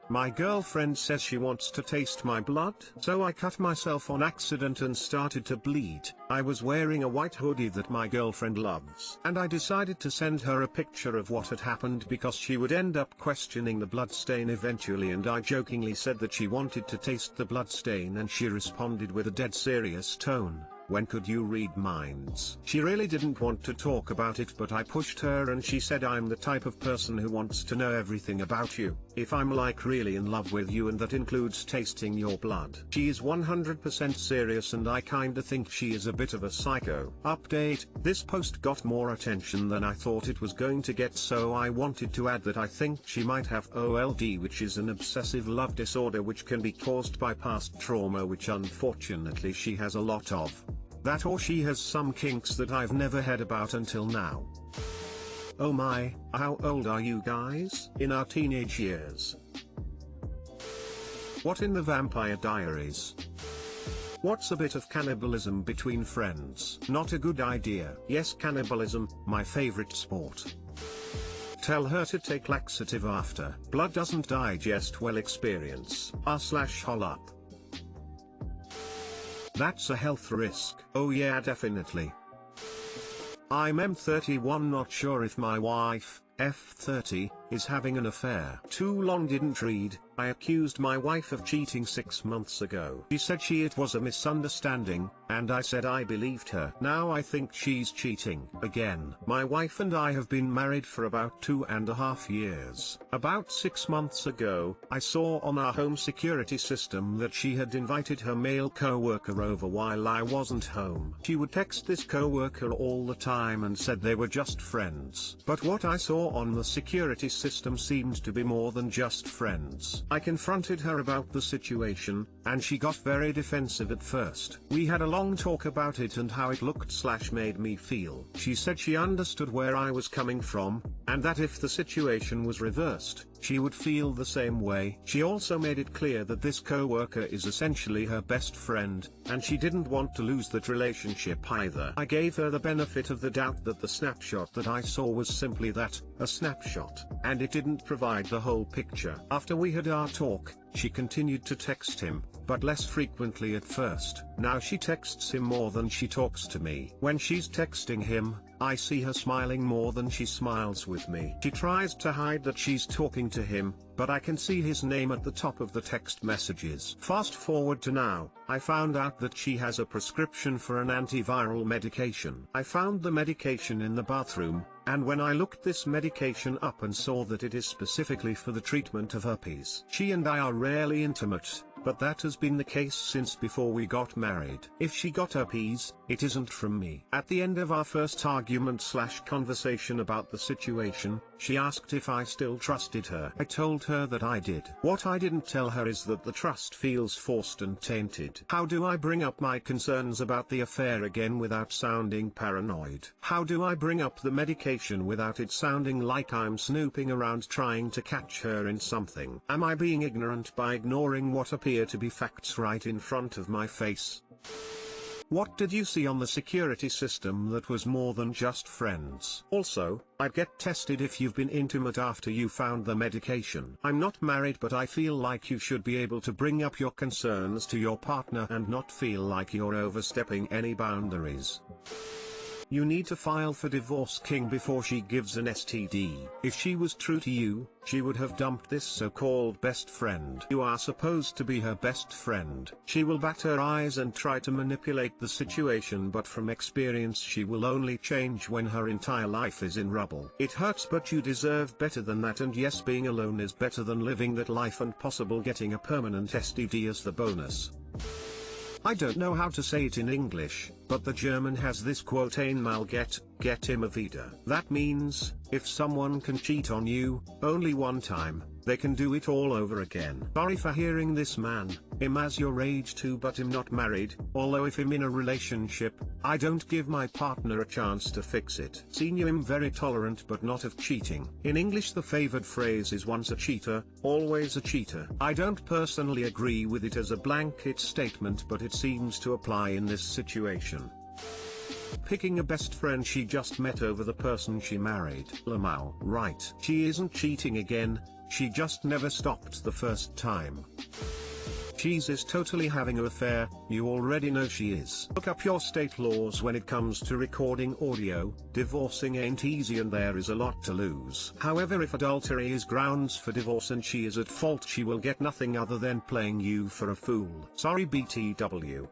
My girlfriend says she wants to taste my blood, so I cut myself on accident and started to bleed. I was wearing a white hoodie that my girlfriend loves, and I decided to send her a picture of what had happened because she would end up questioning the blood stain eventually, and I jokingly said that she wanted to taste the blood stain, and she responded with a dead serious tone, "When could you read minds?" She really didn't want to talk about it, but I pushed her and she said, "I'm the type of person who wants to know everything about you. If I'm like really in love with you and that includes tasting your blood." She is 100% serious and I kinda think she is a bit of a psycho. Update: this post got more attention than I thought it was going to get, so I wanted to add that I think she might have OLD, which is an obsessive love disorder which can be caused by past trauma, which unfortunately she has a lot of. That, or she has some kinks that I've never heard about until now. Oh my, how old are you guys? In our teenage years. What in the Vampire Diaries? What's a bit of cannibalism between friends? Not a good idea. Yes, cannibalism, my favorite sport. Tell her to take laxative after. Blood doesn't digest well experience. r/hol up. That's a health risk. Oh yeah, definitely. I'm M31, not sure if my wife, F30, is having an affair. Too long didn't read. I accused my wife of cheating 6 months ago. She said it was a misunderstanding, and I said I believed her. Now I think she's cheating again. My wife and I have been married for about 2.5 years. About 6 months ago, I saw on our home security system that she had invited her male co-worker over while I wasn't home. She would text this co-worker all the time and said they were just friends. But what I saw on the security system seemed to be more than just friends. I confronted her about the situation, and she got very defensive at first. We had a long talk about it and how it looked/made me feel. She said she understood where I was coming from, and that if the situation was reversed, she would feel the same way. She also made it clear that this co-worker is essentially her best friend, and she didn't want to lose that relationship either. I gave her the benefit of the doubt that the snapshot that I saw was simply that, a snapshot, and it didn't provide the whole picture. After we had our talk, she continued to text him, but less frequently at first. Now she texts him more than she talks to me. When she's texting him, I see her smiling more than she smiles with me. She tries to hide that she's talking to him, but I can see his name at the top of the text messages. Fast forward to now, I found out that she has a prescription for an antiviral medication. I found the medication in the bathroom, and when I looked this medication up and saw that it is specifically for the treatment of herpes. She and I are rarely intimate, but that has been the case since before we got married. If she got herpes, it isn't from me. At the end of our first argument/conversation about the situation, she asked if I still trusted her. I told her that I did. What I didn't tell her is that the trust feels forced and tainted. How do I bring up my concerns about the affair again without sounding paranoid? How do I bring up the medication without it sounding like I'm snooping around trying to catch her in something? Am I being ignorant by ignoring what appear to be facts right in front of my face? What did you see on the security system that was more than just friends? Also, I'd get tested if you've been intimate after you found the medication. I'm not married, but I feel like you should be able to bring up your concerns to your partner and not feel like you're overstepping any boundaries. You need to file for divorce, King, before she gives an STD. If she was true to you, she would have dumped this so-called best friend. You are supposed to be her best friend. She will bat her eyes and try to manipulate the situation, but from experience she will only change when her entire life is in rubble. It hurts, but you deserve better than that, and yes, being alone is better than living that life and possible getting a permanent STD as the bonus. I don't know how to say it in English, but the German has this quote: einmal get immer wieder. That means, if someone can cheat on you, only one time, they can do it all over again. Sorry for hearing this, man. I'm as your age too, but I'm not married, although if I'm in a relationship, I don't give my partner a chance to fix it. Senior, I'm very tolerant but not of cheating. In English the favored phrase is once a cheater, always a cheater. I don't personally agree with it as a blanket statement, but it seems to apply in this situation. Picking a best friend she just met over the person she married. Lamau. Right. She isn't cheating again, she just never stopped the first time. She's is totally having an affair, you already know she is. Look up your state laws when it comes to recording audio. Divorcing ain't easy and there is a lot to lose. However, if adultery is grounds for divorce and she is at fault, she will get nothing other than playing you for a fool. Sorry BTW.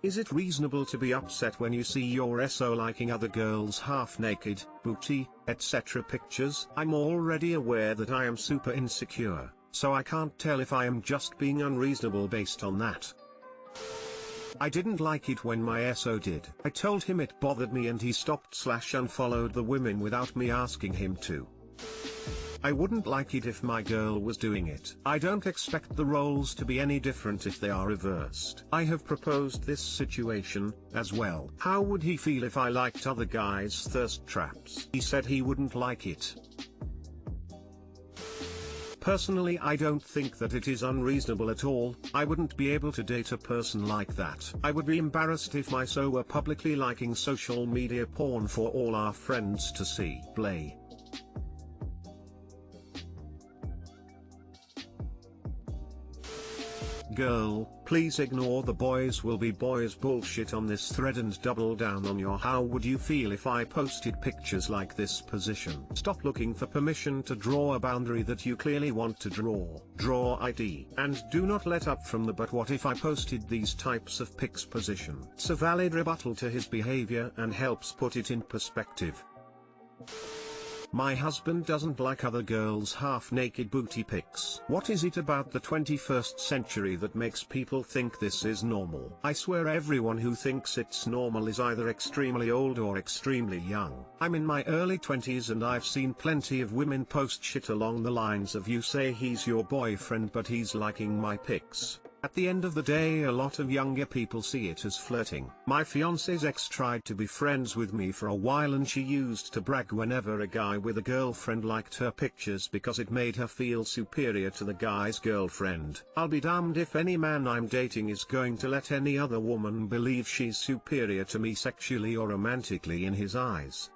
Is it reasonable to be upset when you see your SO liking other girls' half-naked, booty, etc. pictures? I'm already aware that I am super insecure, so I can't tell if I am just being unreasonable based on that. I didn't like it when my SO did. I told him it bothered me and he stopped/unfollowed the women without me asking him to. I wouldn't like it if my girl was doing it. I don't expect the roles to be any different if they are reversed. I have proposed this situation, as well. How would he feel if I liked other guys' thirst traps? He said he wouldn't like it. Personally, I don't think that it is unreasonable at all. I wouldn't be able to date a person like that. I would be embarrassed if my SO were publicly liking social media porn for all our friends to see. Play. Girl, please ignore the boys will be boys bullshit on this thread and double down on your how would you feel if I posted pictures like this position. Stop looking for permission to draw a boundary that you clearly want to draw. Draw ID. And do not let up from the but what if I posted these types of pics position. It's a valid rebuttal to his behavior and helps put it in perspective. My husband doesn't like other girls' half-naked booty pics. What is it about the 21st century that makes people think this is normal? I swear everyone who thinks it's normal is either extremely old or extremely young. I'm in my early 20s and I've seen plenty of women post shit along the lines of you say he's your boyfriend but he's liking my pics. At the end of the day, a lot of younger people see it as flirting. My fiance's ex tried to be friends with me for a while and she used to brag whenever a guy with a girlfriend liked her pictures because it made her feel superior to the guy's girlfriend. I'll be damned if any man I'm dating is going to let any other woman believe she's superior to me sexually or romantically in his eyes.